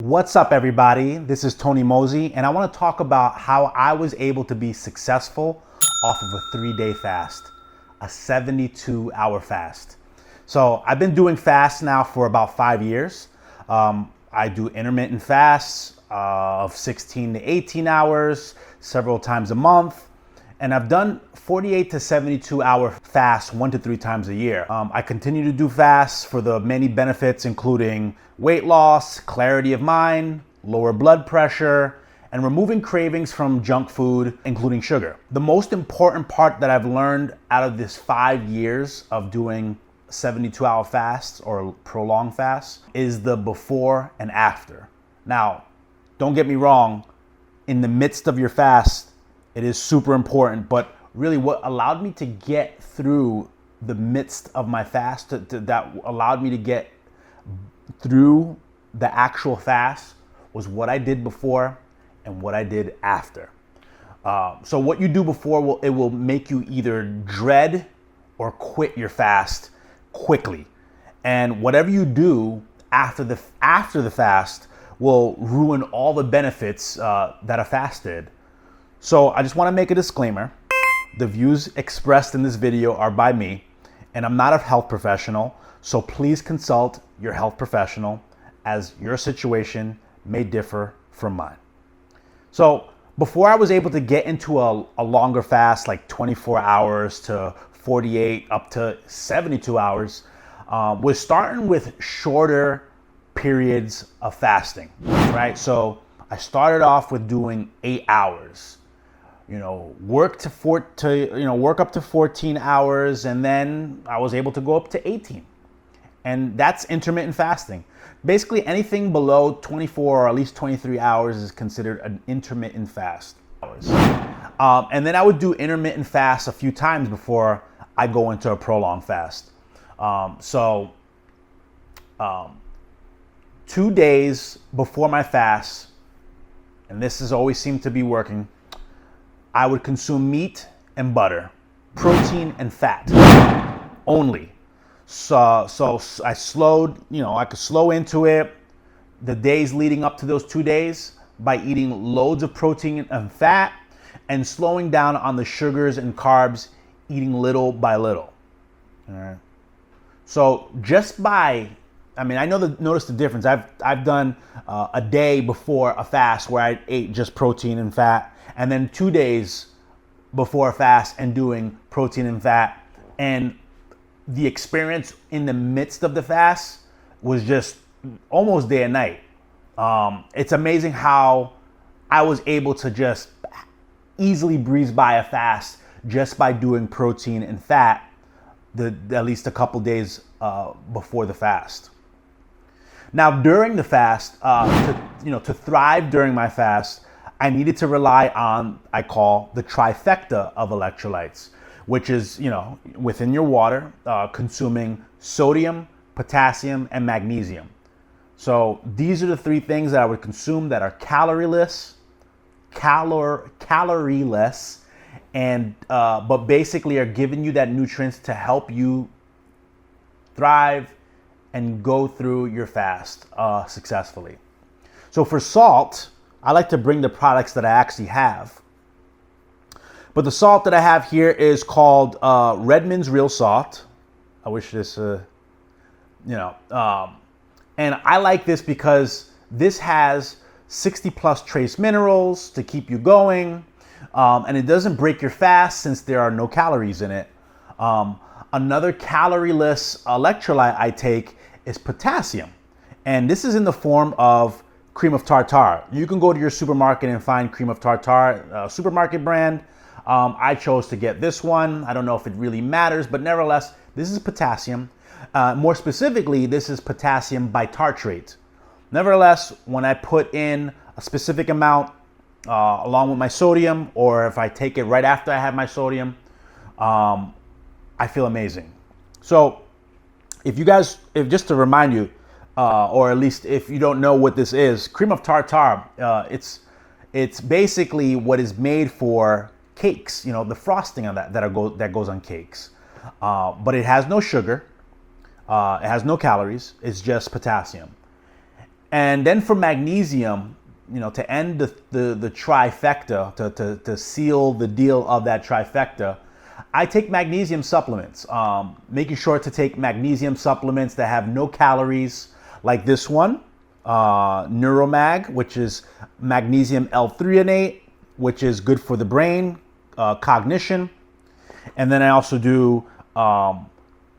What's up, everybody? This is Tony Mosey, and I want to talk about how I was able to be successful off of a 3-day fast, a 72-hour fast. So I've been doing fasts now for about 5 years. I do intermittent fasts of 16 to 18 hours, several times a month. And I've done 48 to 72 hour fasts 1 to 3 times a year. I continue to do fasts for the many benefits, including weight loss, clarity of mind, lower blood pressure, and removing cravings from junk food, including sugar. The most important part that I've learned out of this 5 years of doing 72-hour fasts or prolonged fasts is the before and after. Now, don't get me wrong, in the midst of your fast, it is super important, but really what allowed me to get through the midst of my fast, that allowed me to get through the actual fast, was what I did before and what I did after. So what you do before, it will make you either dread or quit your fast quickly. And whatever you do after the fast will ruin all the benefits that a fast did. So I just want to make a disclaimer. The views expressed in this video are by me, and I'm not a health professional, so please consult your health professional, as your situation may differ from mine. So before I was able to get into a longer fast, like 24 hours to 48 up to 72 hours, we're starting with shorter periods of fasting, right? So I started off with doing 8 hours. Work up to 14 hours, and then I was able to go up to 18. And that's intermittent fasting. Basically, anything below 24 or at least 23 hours is considered an intermittent fast. And then I would do intermittent fasts a few times before I go into a prolonged fast. 2 days before my fast, and this has always seemed to be working, I would consume meat and butter, protein and fat only. So I slowed, I could slow into it the days leading up to those 2 days by eating loads of protein and fat and slowing down on the sugars and carbs, eating little by little. All right. So just by, notice the difference. I've done a day before a fast where I ate just protein and fat, and then 2 days before a fast and doing protein and fat. And the experience in the midst of the fast was just almost day and night. It's amazing how I was able to just easily breeze by a fast just by doing protein and fat at least a couple days before the fast. Now, during the fast, to thrive during my fast, I needed to rely on, I call the trifecta of electrolytes, which is, within your water, consuming sodium, potassium, and magnesium. So these are the 3 things that I would consume that are calorieless, and but basically are giving you that nutrients to help you thrive and go through your fast successfully. So for salt, I like to bring the products that I actually have. But the salt that I have here is called Redmond's Real Salt. I wish this, and I like this because this has 60 plus trace minerals to keep you going. And it doesn't break your fast since there are no calories in it. Another calorie-less electrolyte I take is potassium. And this is in the form of cream of tartar. You can go to your supermarket and find cream of tartar, supermarket brand. I chose to get this one. I don't know if it really matters, but nevertheless, this is potassium. More specifically, this is potassium bitartrate. Nevertheless, when I put in a specific amount along with my sodium, or if I take it right after I have my sodium, I feel amazing. So just to remind you, or at least if you don't know what this is, cream of tartar, it's basically what is made for cakes, the frosting on that goes on cakes. But it has no sugar, it has no calories, it's just potassium. And then for magnesium, to end the trifecta, to seal the deal of that trifecta, I take magnesium supplements, making sure to take magnesium supplements that have no calories, like this one, Neuromag, which is magnesium L-threonate, which is good for the brain, cognition. And then I also do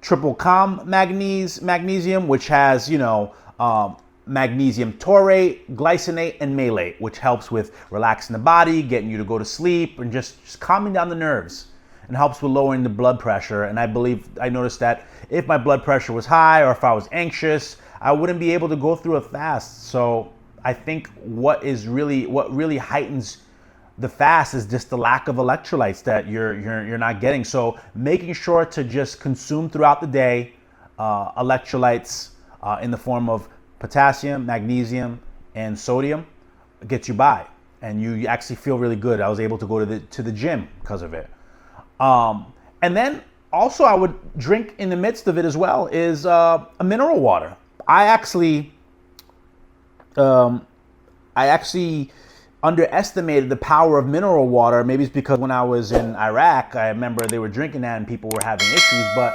triple com magnesium, which has, magnesium taurate, glycinate, and malate, which helps with relaxing the body, getting you to go to sleep, and just calming down the nerves, and helps with lowering the blood pressure. And I noticed that if my blood pressure was high or if I was anxious, I wouldn't be able to go through a fast. So I think what really heightens the fast is just the lack of electrolytes that you're not getting. So making sure to just consume throughout the day electrolytes in the form of potassium, magnesium, and sodium gets you by, and you actually feel really good. I was able to go to the gym because of it. And then also I would drink in the midst of it as well is a mineral water. I actually underestimated the power of mineral water. Maybe it's because when I was in Iraq, I remember they were drinking that and people were having issues, but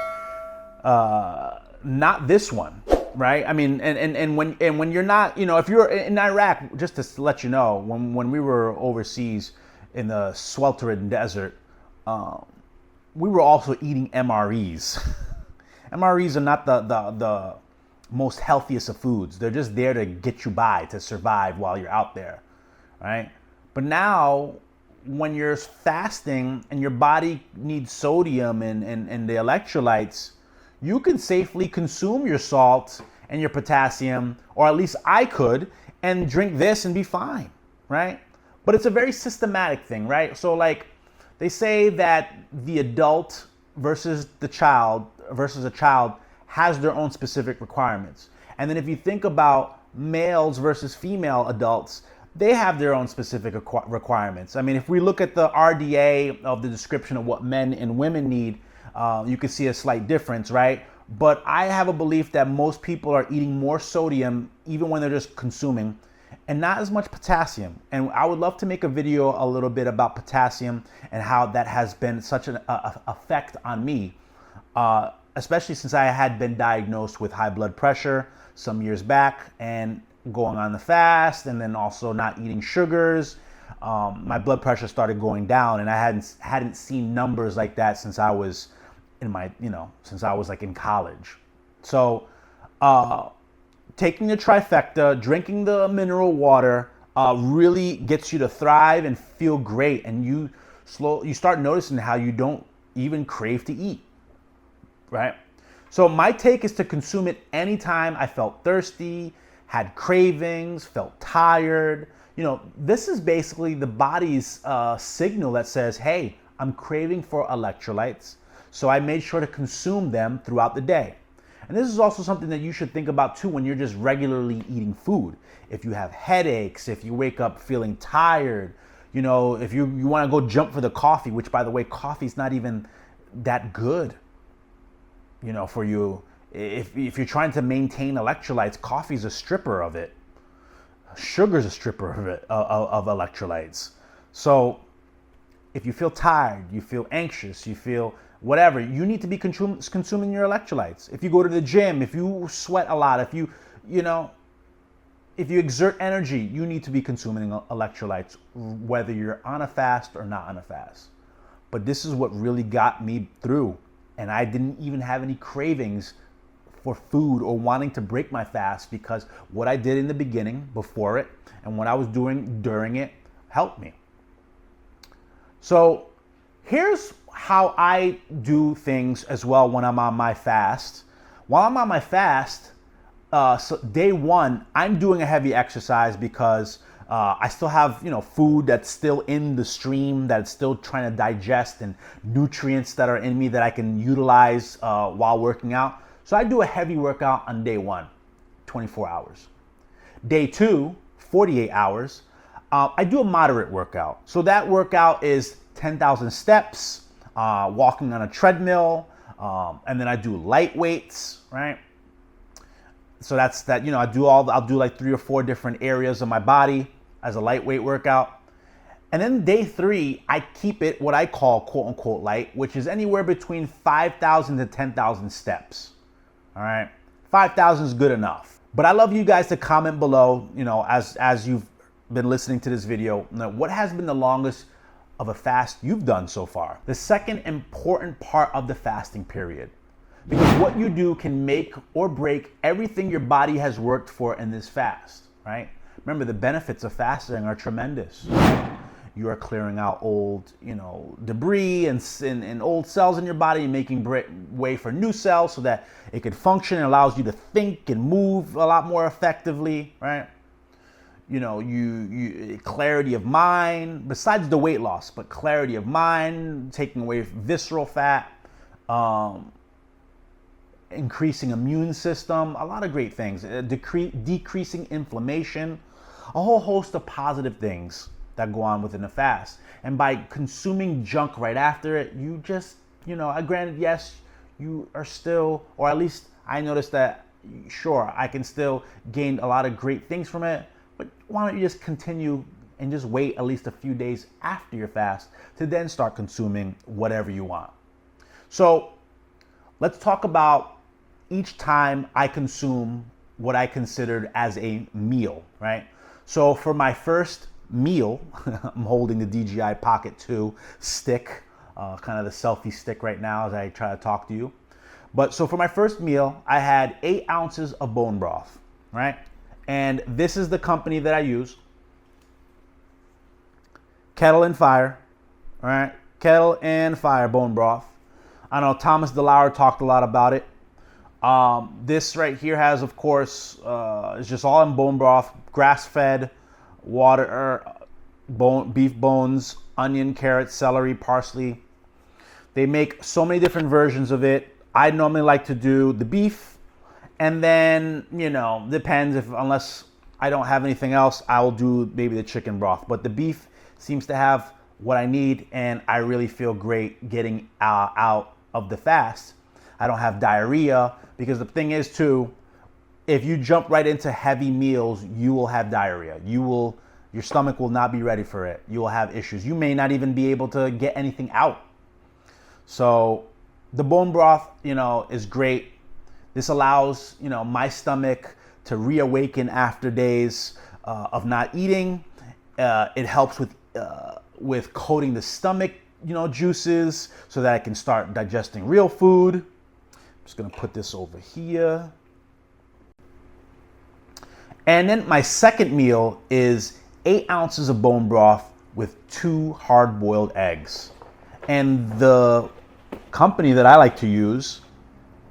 not this one, right? I mean, and when you're not, if you're in Iraq, just to let you know, when we were overseas in the sweltering desert, we were also eating MREs. MREs are not the most healthiest of foods. They're just there to get you by, to survive while you're out there, right? But now, when you're fasting and your body needs sodium and the electrolytes, you can safely consume your salt and your potassium, or at least I could, and drink this and be fine, right? But it's a very systematic thing, right? So like they say that the adult versus a child has their own specific requirements. And then if you think about males versus female adults, they have their own specific requirements. I mean, if we look at the RDA of the description of what men and women need, you can see a slight difference, right? But I have a belief that most people are eating more sodium even when they're just consuming, and not as much potassium. And I would love to make a video a little bit about potassium and how that has been such an effect on me, especially since I had been diagnosed with high blood pressure some years back and going on the fast, and then also not eating sugars. My blood pressure started going down, and I hadn't seen numbers like that since I was like in college. So taking the trifecta, drinking the mineral water really gets you to thrive and feel great, and you start noticing how you don't even crave to eat, right? So my take is to consume it anytime I felt thirsty, had cravings, felt tired. This is basically the body's signal that says, hey, I'm craving for electrolytes. So I made sure to consume them throughout the day. And this is also something that you should think about too when you're just regularly eating food. If you have headaches, if you wake up feeling tired, if you want to go jump for the coffee, which by the way, coffee's not even that good, for you. If you're trying to maintain electrolytes, coffee's a stripper of it. Sugar's a stripper of it, of electrolytes. So if you feel tired, you feel anxious, you feel whatever, you need to be consuming your electrolytes. If you go to the gym, if you sweat a lot, if you exert energy, you need to be consuming electrolytes, whether you're on a fast or not on a fast. But this is what really got me through, and I didn't even have any cravings for food or wanting to break my fast, because what I did in the beginning, before it, and what I was doing during it helped me. So here's how I do things as well when I'm on my fast. While I'm on my fast, so day one, I'm doing a heavy exercise because I still have food that's still in the stream, that's still trying to digest, and nutrients that are in me that I can utilize while working out. So I do a heavy workout on day one, 24 hours. Day two, 48 hours, I do a moderate workout. So that workout is 10,000 steps, walking on a treadmill, and then I do light weights, right? So that's that, I'll do like 3 or 4 different areas of my body as a lightweight workout. And then day 3, I keep it what I call quote unquote light, which is anywhere between 5,000 to 10,000 steps. All right. 5,000 is good enough. But I love you guys to comment below, as you've been listening to this video, what has been the longest of a fast you've done so far? The second important part of the fasting period. Because what you do can make or break everything your body has worked for in this fast, right? Remember, the benefits of fasting are tremendous. You are clearing out old, debris and old cells in your body and making way for new cells so that it could function and allows you to think and move a lot more effectively, right? You clarity of mind, besides the weight loss, but clarity of mind, taking away visceral fat, increasing immune system, a lot of great things, decreasing inflammation, a whole host of positive things that go on within the fast. And by consuming junk right after it, you just, granted, yes, you are still, or at least I noticed that, sure, I can still gain a lot of great things from it, but why don't you just continue and just wait at least a few days after your fast to then start consuming whatever you want. So let's talk about each time I consume what I considered as a meal, right? So for my first meal, I'm holding the DJI Pocket 2 stick, kind of the selfie stick right now as I try to talk to you. But so for my first meal, I had 8 ounces of bone broth, right? And this is the company that I use, Kettle and Fire, all right? Kettle and Fire bone broth. I know Thomas DeLauer talked a lot about it. This right here has, of course, it's just all in bone broth, grass-fed, water, beef bones, onion, carrot, celery, parsley. They make so many different versions of it. I normally like to do the beef, and then, depends unless I don't have anything else, I will do maybe the chicken broth. But the beef seems to have what I need, and I really feel great getting out of the fast. I don't have diarrhea, because the thing is too, if you jump right into heavy meals, you will have diarrhea. Your stomach will not be ready for it. You will have issues. You may not even be able to get anything out. So the bone broth, is great. This allows, my stomach to reawaken after days of not eating. It helps with coating the stomach, juices, so that I can start digesting real food. I'm just gonna put this over here. And then my second meal is 8 ounces of bone broth with 2 hard-boiled eggs. And the company that I like to use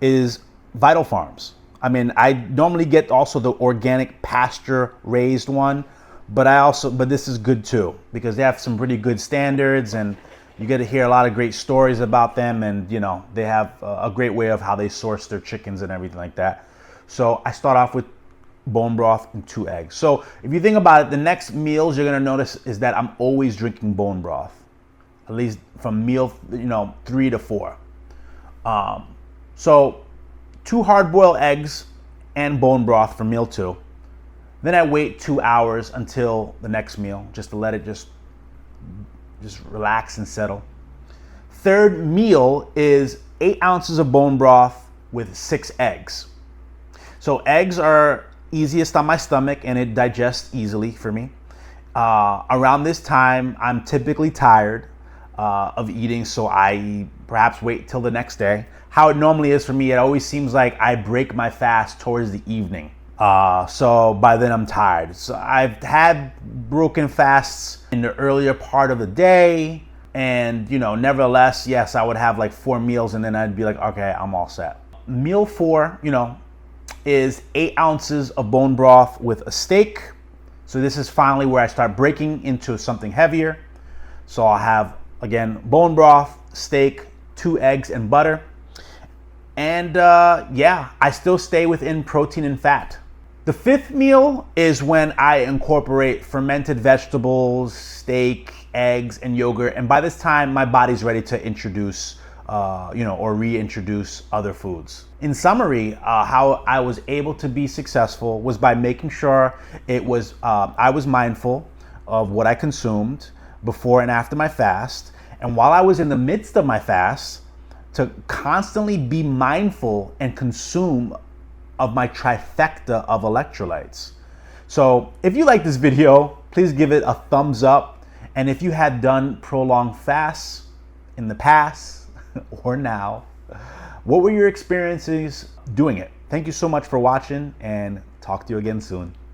is Vital Farms. I mean, I normally get also the organic pasture-raised one, but this is good too, because they have some pretty good standards, and you get to hear a lot of great stories about them, and they have a great way of how they source their chickens and everything like that. So I start off with bone broth and 2 eggs. So if you think about it, the next meals you're gonna notice is that I'm always drinking bone broth, at least from meal 3 to 4. So 2 hard-boiled eggs and bone broth for meal 2. Then I wait 2 hours until the next meal, just to let it just relax and settle. Third meal is 8 ounces of bone broth with 6 eggs. So eggs are easiest on my stomach, and it digests easily for me. Around this time, I'm typically tired of eating, so I perhaps wait till the next day. How it normally is for me, it always seems like I break my fast towards the evening. So by then I'm tired. So I've had broken fasts in the earlier part of the day, and nevertheless, yes, I would have like 4 meals, and then I'd be like, okay, I'm all set. Meal 4, is 8 ounces of bone broth with a steak. So this is finally where I start breaking into something heavier. So I'll have, again, bone broth, steak, 2 eggs, and butter. And I still stay within protein and fat. The 5th meal is when I incorporate fermented vegetables, steak, eggs, and yogurt. And by this time, my body's ready to introduce or reintroduce other foods. In summary, how I was able to be successful was by making sure I was mindful of what I consumed before and after my fast, and while I was in the midst of my fast, to constantly be mindful and consume of my trifecta of electrolytes. So if you like this video, please give it a thumbs up. And if you had done prolonged fasts in the past or now, what were your experiences doing it? Thank you so much for watching, and talk to you again soon.